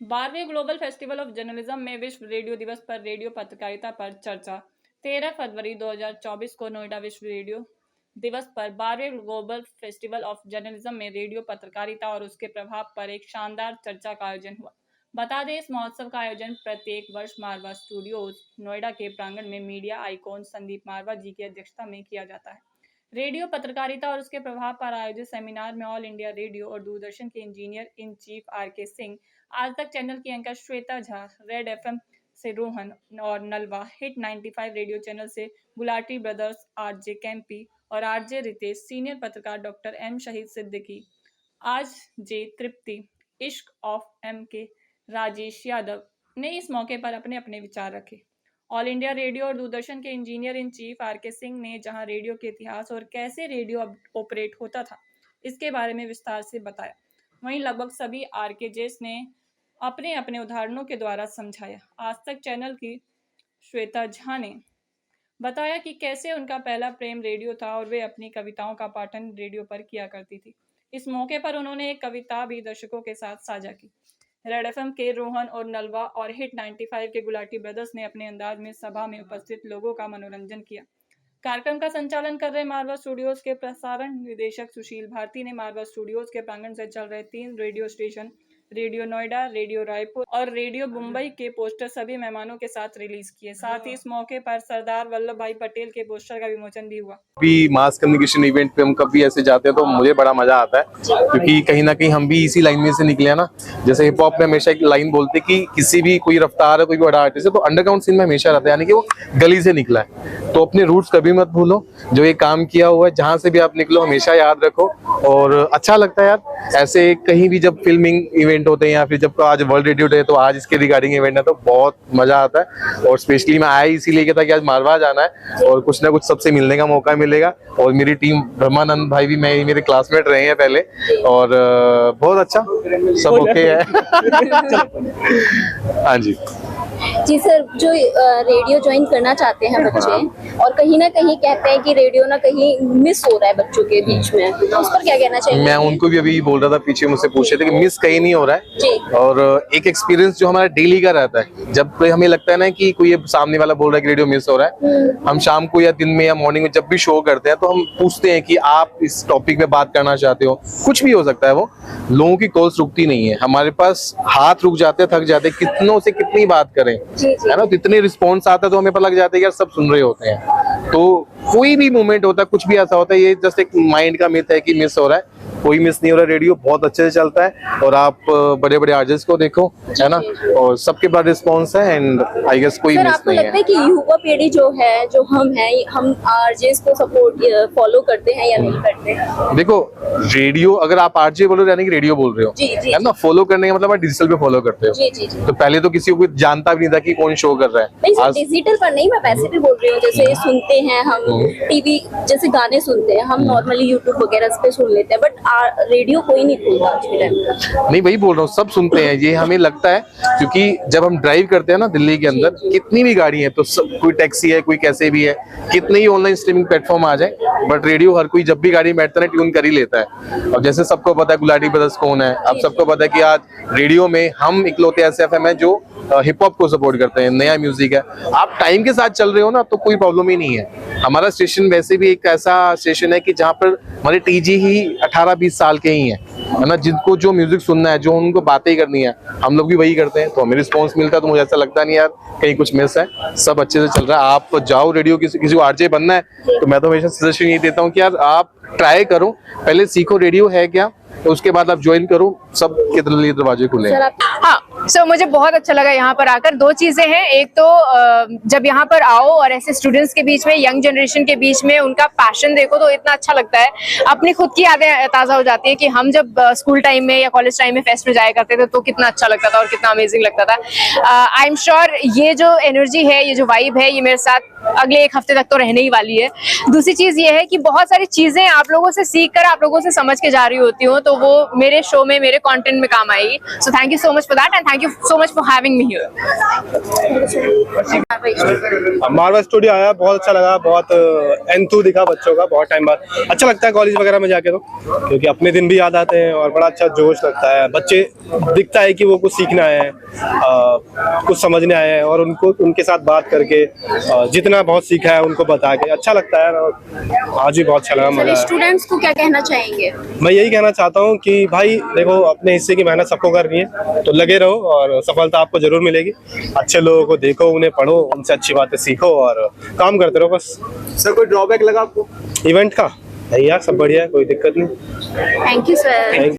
12वें global festival of journalism में विश्व radio दिवस पर रेडियो पत्रकारिता पर चर्चा। 13 फरवरी 2024 को नोएडा विश्व रेडियो दिवस पर 12वें ग्लोबल फेस्टिवल ऑफ जर्नलिज्म में रेडियो पत्रकारिता और उसके प्रभाव पर एक शानदार चर्चा का आयोजन हुआ। बता दें, इस महोत्सव का आयोजन प्रत्येक वर्ष मारवा स्टूडियोज नोएडा के प्रांगण में मीडिया आइकॉन संदीप मारवा जी की अध्यक्षता में किया जाता है। रेडियो पत्रकारिता और उसके प्रभाव पर आयोजित सेमिनार में ऑल इंडिया रेडियो और दूरदर्शन के engineer in chief R K. Singh, Aaj Tak channel की anchor Shweta Jha, red FM से रोहन और नलवा, हिट 95 रेडियो चैनल से गुलाटी ब्रदर्स आरजे कैंपी और आरजे रितेश, सीनियर पत्रकार डॉक्टर एम शहीद सिद्दीकी, आज जे तृप्ति, इश्क ऑफ एम के राजेश यादव ने इस मौके पर अपने अपने विचार रखे। ऑल इंडिया रेडियो और दूरदर्शन के engineer in chief R K. Singh ने जहां रेडियो के इतिहास और कैसे रेडियो ऑपरेट होता था इसके बारे में विस्तार से बताया, वहीं लगभग सभी आर.के.जेस ने अपने अपने उदाहरणों के द्वारा समझाया। आज तक चैनल की श्वेता झा ने बताया कि कैसे उनका पहला प्रेम रेडियो था और वे अपनी कविताओं का पाठन रेडियो पर किया करती थी। इस मौके पर उन्होंने एक कविता भी दर्शकों के साथ साझा की। रेड एफएम के रोहन और नलवा और हिट 95 के गुलाटी ब्रदर्स ने अपने अंदाज में सभा में उपस्थित लोगों का मनोरंजन किया। कार्यक्रम का संचालन कर रहे मारवा स्टूडियोज के प्रसारण निदेशक सुशील भारती ने मारवा स्टूडियोज के प्रांगण से चल रहे 3 radio station radio Noida, radio Raipur और रेडियो मुंबई के पोस्टर सभी मेहमानों के साथ रिलीज किए। साथ ही इस मौके पर सरदार वल्लभ भाई पटेल के पोस्टर का विमोचन भी हुआ। भी मास कम्युनिकेशन इवेंट पे हम कभी ऐसे जाते हैं तो मुझे बड़ा मजा आता है, क्योंकि कहीं ना कहीं हम भी इसी लाइन में से निकले हैं ना। जैसे हिप हॉप में हमेशा एक लाइन बोलते कि किसी भी कोई रफ्तार है, कोई भी बड़ा आर्टिस्ट है, तो अंडरग्राउंड सीन में हमेशा रहता है, यानी कि वो गली से निकला है। तो अपने रूट्स कभी मत भूलो, जो ये काम किया हुआ है जहाँ से भी आप निकलो हमेशा याद रखो। और अच्छा लगता है यार, ऐसे कहीं भी जब फिल्मिंग इवेंट होते हैं या फिर जब आज वर्ल्ड रेडियो डे तो आज इसके रिगार्डिंग इवेंट है तो बहुत मजा आता है। और स्पेशली मैं आया इसीलिए कि था कि आज मारवा जाना है और कुछ ना कुछ सबसे मिलने का मौका मिलेगा। और मेरी टीम ब्रह्मानंद भाई भी मेरे क्लासमेट रहे हैं पहले, और बहुत अच्छा सब ओके है। हाँ जी जी सर, जो रेडियो ज्वाइन करना चाहते हैं बच्चे और कहीं ना कहीं कहते हैं कि रेडियो ना कहीं मिस हो रहा है बच्चों के बीच में, तो उस पर क्या कहना चाहिए? मैं उनको भी अभी बोल रहा था, पीछे मुझसे पूछ रहे थे कि मिस कहीं नहीं हो रहा है जी। और एक एक्सपीरियंस जो हमारा डेली का रहता है, जब हमें लगता है ना कि कोई सामने वाला बोल रहा है कि रेडियो मिस हो रहा है, हम शाम को या दिन में या मॉर्निंग में जब भी शो करते हैं तो हम पूछते हैं कि आप इस टॉपिक पे बात करना चाहते हो, कुछ भी हो सकता है। वो लोगों की कॉल्स रुकती नहीं है, हमारे पास हाथ रुक जाते, थक जाते, कितनों से कितनी बात करें, है ना। इतने रिस्पॉन्स आता है तो हमें पता लग जाता है यार सब सुन रहे होते हैं। तो कोई भी मोमेंट होता है, कुछ भी ऐसा होता है, ये जस्ट एक माइंड का मिथ है कि मिस हो रहा है, कोई मिस नहीं हो रहा। रेडियो बहुत अच्छे से चलता है और आप बड़े बड़े आर्टिस्ट को देखो, है ना, और सबके बाद रिस्पॉन्स है एंड आई गेस कोई मिस नहीं है। आपको लगता है कि युवा पीढ़ी जो है, जो हम हैं, हम आरजेस को सपोर्ट फॉलो करते हैं या नहीं करते? देखो, रेडियो अगर आप आरजे बोल रहे हो यानी कि रेडियो बोल रहे हो, है ना। फॉलो करने का मतलब आप डिजिटल पे फॉलो करते हो। जी। तो पहले तो किसी को जानता भी नहीं था कि कौन शो कर रहा है। नहीं डिजिटल पर नहीं, मैं पैसे भी बोल रही हूँ। जैसे सुनते हैं हम टीवी, जैसे गाने सुनते हैं हम नॉर्मली यूट्यूब वगैरह पे सुन लेते हैं, बट रेडियो कोई नहीं सुनता आज के टाइम पे। नहीं वही बोल रहा हूँ, सब सुनते हैं, ये हमें लगता है क्योंकि जब हम ड्राइव करते हैं ना दिल्ली के अंदर, कितनी भी गाड़ी है तो सब, कोई टैक्सी है, कोई कैसे भी है, कितने ही ऑनलाइन स्ट्रीमिंग प्लेटफॉर्म आ जाए, बट रेडियो हर कोई जब भी गाड़ी में बैठता है ट्यून कर ही लेता है। अब जैसे सबको पता है गुलाटी ब्रदर्स कौन है, अब सबको पता है कि आज रेडियो में हम इकलौते ऐसे एफएम है जो हिप हॉप को सपोर्ट करते हैं, नया म्यूजिक है। आप टाइम के साथ चल रहे हो ना तो कोई प्रॉब्लम ही नहीं है। हमारा स्टेशन वैसे भी एक ऐसा स्टेशन है कि जहाँ पर हमारे टीजी ही 18-20 साल के ही है ना, जिनको जो म्यूजिक सुनना है, जो उनको बातें करनी है, हम लोग भी वही करते हैं, तो हमें रिस्पॉन्स मिलता है। तो मुझे ऐसा लगता नहीं यार कहीं कुछ मिस है, सब अच्छे से चल रहा है। आप जाओ रेडियो, किसी को आरजे बनना है तो मैं तो हमेशा सजेशन ये देता हूँ कि यार आप ट्राई करो, पहले सीखो रेडियो है क्या, तो उसके बाद आप ज्वाइन करो, सब के लिए दरवाजे खुले हैं। हाँ, सो मुझे बहुत अच्छा लगा यहाँ पर आकर। 2 चीजें हैं, एक तो जब यहाँ पर आओ और ऐसे स्टूडेंट्स के बीच में, यंग जनरेशन के बीच में उनका पैशन देखो तो इतना अच्छा लगता है। अपनी खुद की यादें ताजा हो जाती है कि हम जब स्कूल टाइम में या कॉलेज टाइम में फेस्ट में जाया करते थे तो कितना अच्छा लगता था और कितना अमेजिंग लगता था। आई एम श्योर ये जो एनर्जी है, ये जो वाइब है, ये मेरे साथ अगले एक हफ्ते तक तो रहने ही वाली है। दूसरी चीज ये है कि बहुत सारी चीजें आप लोगों से सीख कर आप लोगों से समझ के जा रही होती हूँ, तो वो मेरे शो में, मेरे कंटेंट में काम आएगी। So thank you so much for that and thank you so much for having me here. Marvel studio आया, बहुत अच्छा लगा, बहुत एंथू दिखा बच्चों का बहुत टाइम बाद। अच्छा लगता है कॉलेज वगैरह में जाके, तो क्योंकि अपने दिन भी याद आते हैं और बड़ा अच्छा जोश लगता है। बच्चे दिखता है कि वो कुछ सीखना है, कुछ समझने आए हैं, और उनको उनके साथ बात करके जितना बहुत सीखा है उनको बता के अच्छा लगता है। आज भी बहुत अच्छा लगा, मजा आया। स्टूडेंट्स को क्या कहना चाहेंगे? मैं यही कहना चाहता हूँ कि भाई देखो, अपने हिस्से की मेहनत सबको करनी है, तो लगे रहो और सफलता आपको जरूर मिलेगी। अच्छे लोगों को देखो, उन्हें पढ़ो, उनसे अच्छी बातें सीखो और काम करते रहो बस। सर कोई ड्रॉबैक लगा आपको इवेंट का? नहीं यार, सब बढ़िया है, कोई दिक्कत नहीं। Thank you sir. थैंक